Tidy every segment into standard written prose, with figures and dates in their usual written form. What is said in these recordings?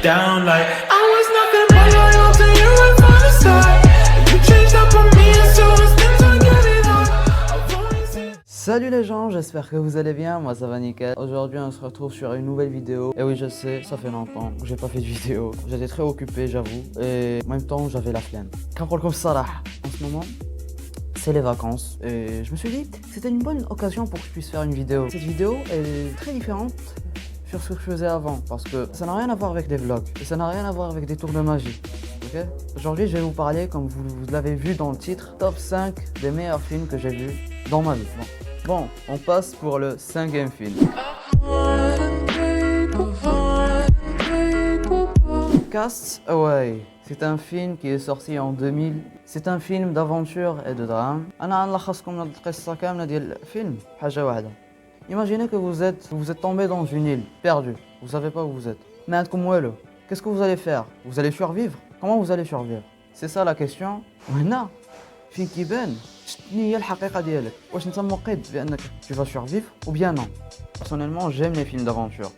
down like I was nothing but loyal to you right from the start. You changed up on me as soon as things were getting hard. Salut les gens, j'espère que vous allez bien, moi ça va nickel. Aujourd'hui on se retrouve sur une nouvelle vidéo. Et oui je sais, ça fait longtemps que j'ai pas fait de vidéo. J'étais très occupé j'avoue. Et en même temps j'avais la flemme. Comme ça en ce moment, c'est les vacances. Et je me suis dit que c'était une bonne occasion pour que je puisse faire une vidéo. Cette vidéo est très différente sur ce que je faisais avant. Parce que ça n'a rien à voir avec des vlogs. Et ça n'a rien à voir avec des tours de magie. Okay. Aujourd'hui je vais vous parler, comme vous l'avez vu dans le titre, top 5 des meilleurs films que j'ai vus dans ma vie. Bon, on passe pour le 5e film. Cast Away. C'est un film qui est sorti en 2000. C'est un film d'aventure et de drame. Imaginez que vous êtes tombé dans une île, perdu. Vous savez pas où vous êtes. Qu'est-ce que vous allez faire? Vous allez survivre? Comment vous allez survivre? C'est ça la question. وهنا فين كيبان شنو هي الحقيقة ديالك. واش انت موقد بانك tu vas survivre ou bien non. Personnellement, j'aime les films d'aventure.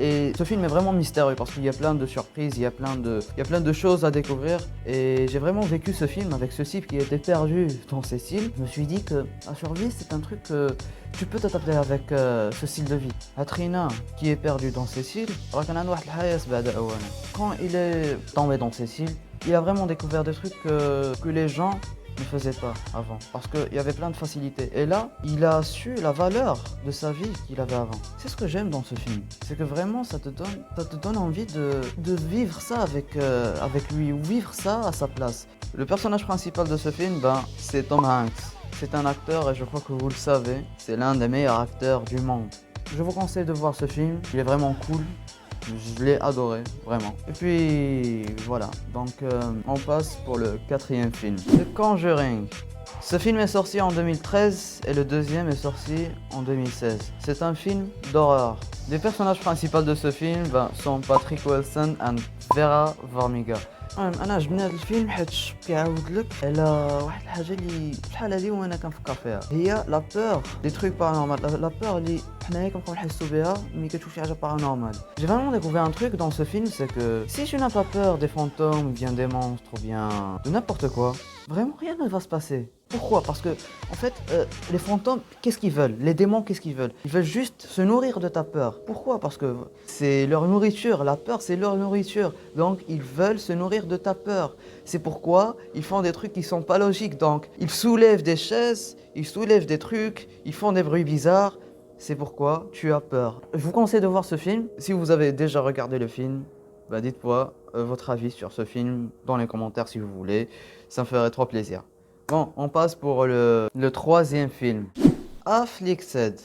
Et ce film est vraiment mystérieux parce qu'il y a plein de surprises, il y a plein de choses à découvrir. Et j'ai vraiment vécu ce film avec ce type qui était perdu dans ces îles. Je me suis dit que la survie, c'est un truc que tu peux t'adapter avec ce style de vie. Atrina, qui est perdu dans ces îles, quand il est tombé dans ces îles, il a vraiment découvert des trucs que les gens ne faisait pas avant, parce qu'il y avait plein de facilités. Et là, il a su la valeur de sa vie qu'il avait avant. C'est ce que j'aime dans ce film, c'est que vraiment ça te donne envie de vivre ça avec lui, ou vivre ça à sa place. Le personnage principal de ce film, c'est Tom Hanks. C'est un acteur et je crois que vous le savez, c'est l'un des meilleurs acteurs du monde. Je vous conseille de voir ce film, il est vraiment cool. Je l'ai adoré, vraiment. Et puis voilà, donc on passe pour le 4e film. The Conjuring. Ce film est sorti en 2013 et le deuxième est sorti en 2016. C'est un film d'horreur. Les personnages principaux de ce film sont Patrick Wilson et Vera Farmiga. انا عجبني هذا الفيلم حيت كيعاود لك على واحد الحاجه اللي شحال هذه وانا كنفكر فيها, هي لا بور دي تروك بارانورمال, لا بور اللي حنايا كنبقاو نحسوا بها ملي كتشوف شي حاجه بارانورمال. J'ai vraiment découvert un truc dans ce film, c'est que si tu n'as pas peur des fantômes ou bien des monstres ou bien de n'importe quoi, vraiment rien ne va se passer. Pourquoi? Parce que, en fait, les fantômes, qu'est-ce qu'ils veulent? Les démons, qu'est-ce qu'ils veulent? Ils veulent juste se nourrir de ta peur. Pourquoi? Parce que c'est leur nourriture. La peur, c'est leur nourriture. Donc, ils veulent se nourrir de ta peur. C'est pourquoi ils font des trucs qui sont pas logiques. Donc, ils soulèvent des chaises, ils soulèvent des trucs, ils font des bruits bizarres. C'est pourquoi tu as peur. Je vous conseille de voir ce film. Si vous avez déjà regardé le film, dites-moi votre avis sur ce film dans les commentaires si vous voulez. Ça me ferait trop plaisir. Bon, on passe pour le 3e film. Afflicted.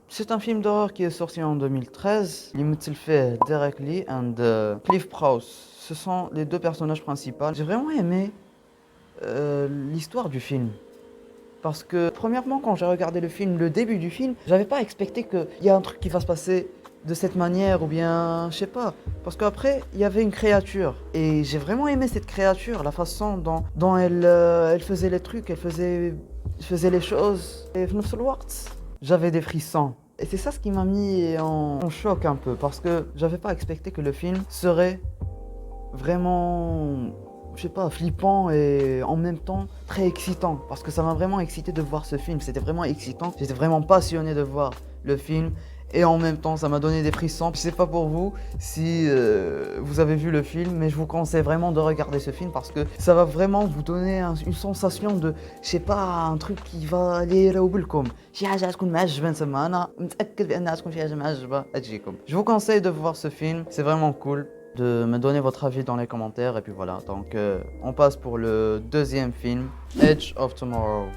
C'est un film d'horreur qui est sorti en 2013. Il fait Derek Lee et Cliff Prowse. Ce sont les deux personnages principaux. J'ai vraiment aimé l'histoire du film. Parce que, premièrement, quand j'ai regardé le film, le début du film, j'avais pas expecté qu'il y a un truc qui va se passer de cette manière, ou bien, je sais pas. Parce qu'après, il y avait une créature. Et j'ai vraiment aimé cette créature, la façon dont elle faisait les trucs, elle faisait les choses. Et j'avais des frissons. Et c'est ça ce qui m'a mis en choc un peu, parce que j'avais pas expecté que le film serait vraiment, je sais pas, flippant et en même temps très excitant. Parce que ça m'a vraiment excité de voir ce film, c'était vraiment excitant. J'étais vraiment passionné de voir le film. Et en même temps, ça m'a donné des frissons. Je sais pas pour vous si vous avez vu le film, mais je vous conseille vraiment de regarder ce film parce que ça va vraiment vous donner une sensation de, je sais pas, un truc qui va aller là au بالكم. شي حاجة تكون معجبة نتسمى, أنا متأكد بأنها تكون شي حاجة معجبة تجيكم. Je vous conseille de voir ce film, c'est vraiment cool. De me donner votre avis dans les commentaires et puis voilà. Donc on passe pour le 2e film, Edge of Tomorrow.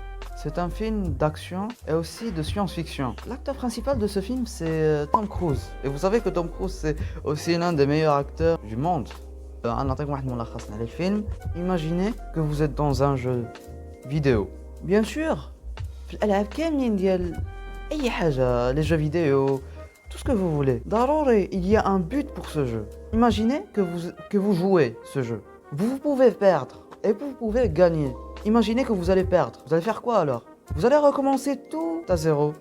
C'est un film d'action et aussi de science-fiction. L'acteur principal de ce film, c'est Tom Cruise. Et vous savez que Tom Cruise, c'est aussi l'un des meilleurs acteurs du monde. Imaginez que vous êtes dans un jeu vidéo. Bien sûr, les jeux vidéo, tout ce que vous voulez. Il y a un but pour ce jeu. Imaginez que vous jouez ce jeu. Vous pouvez perdre et vous pouvez gagner. Imaginez que vous allez perdre. Vous allez faire quoi alors? Vous allez recommencer tout à zéro.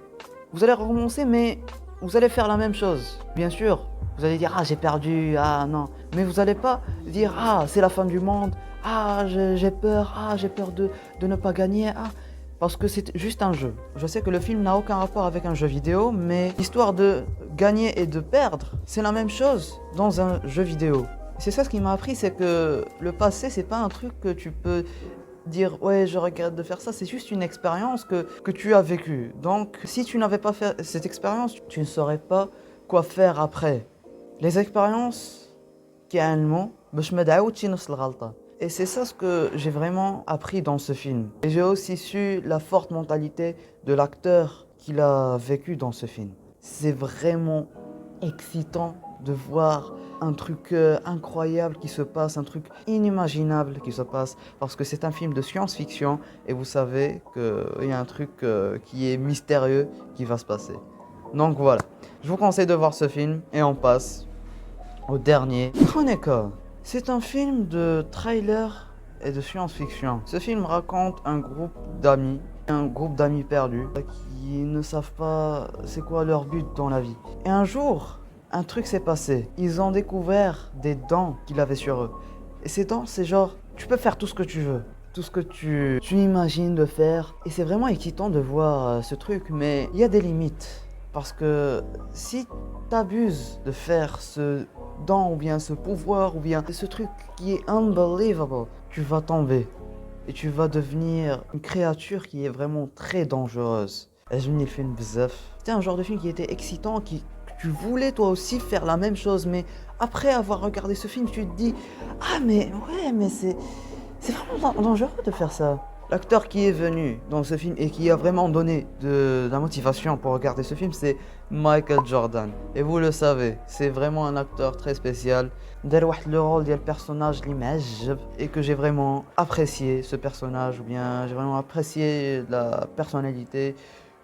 Vous allez recommencer, mais vous allez faire la même chose. Bien sûr, vous allez dire « Ah, j'ai perdu, ah non ». Mais vous n'allez pas dire ah c'est la fin du monde, ah j'ai peur, ah j'ai peur de ne pas gagner, ah parce que c'est juste un jeu. Je sais que le film n'a aucun rapport avec un jeu vidéo, mais l'histoire de gagner et de perdre, c'est la même chose dans un jeu vidéo. C'est ça ce qui m'a appris, c'est que le passé, c'est pas un truc que tu peux dire ouais je regrette de faire ça, c'est juste une expérience que tu as vécue. Donc si tu n'avais pas fait cette expérience, tu ne saurais pas quoi faire après. Les expériences كيعلموا باش ما تعاودش نفس الغلطة. Et c'est ça ce que j'ai vraiment appris dans ce film. Et j'ai aussi su la forte mentalité de l'acteur qu'il a vécu dans ce film. C'est vraiment excitant de voir un truc incroyable qui se passe, un truc inimaginable qui se passe, parce que c'est un film de science-fiction et vous savez qu'il y a un truc qui est mystérieux qui va se passer. Donc voilà, je vous conseille de voir ce film et on passe au dernier. Chronicle. C'est un film de trailer et de science-fiction. Ce film raconte un groupe d'amis perdus qui ne savent pas c'est quoi leur but dans la vie. Et un jour, un truc s'est passé. Ils ont découvert des dents qu'il avait sur eux. Et ces dents, c'est genre, tu peux faire tout ce que tu veux. Tout ce que tu imagines de faire. Et c'est vraiment excitant de voir ce truc, mais il y a des limites. Parce que si tu abuses de faire ce don ou bien ce pouvoir ou bien ce truc qui est unbelievable, tu vas tomber et tu vas devenir une créature qui est vraiment très dangereuse. عجبني الفيلم بزاف. C'était un genre de film qui était excitant, que tu voulais toi aussi faire la même chose, mais après avoir regardé ce film, tu te dis ah mais ouais mais c'est vraiment dangereux de faire ça. L'acteur qui est venu dans ce film et qui a vraiment donné de la motivation pour regarder ce film, c'est Michael Jordan. Et vous le savez, c'est vraiment un acteur très spécial. دار واحد le rôle ديال personnage اللي معجب et que j'ai vraiment apprécié ce personnage, ou bien j'ai vraiment apprécié la personnalité,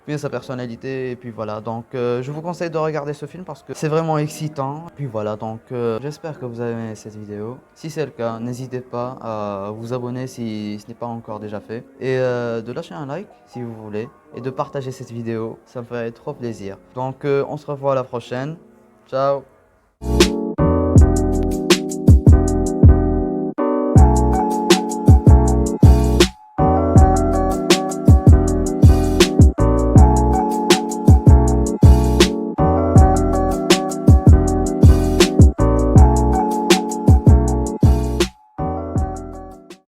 bien sa personnalité, et puis voilà. Donc je vous conseille de regarder ce film parce que c'est vraiment excitant. Puis voilà, donc j'espère que vous avez aimé cette vidéo. Si c'est le cas, n'hésitez pas à vous abonner si ce n'est pas encore déjà fait, et de lâcher un like si vous voulez, et de partager cette vidéo, ça me ferait trop plaisir. Donc on se revoit à la prochaine. Ciao.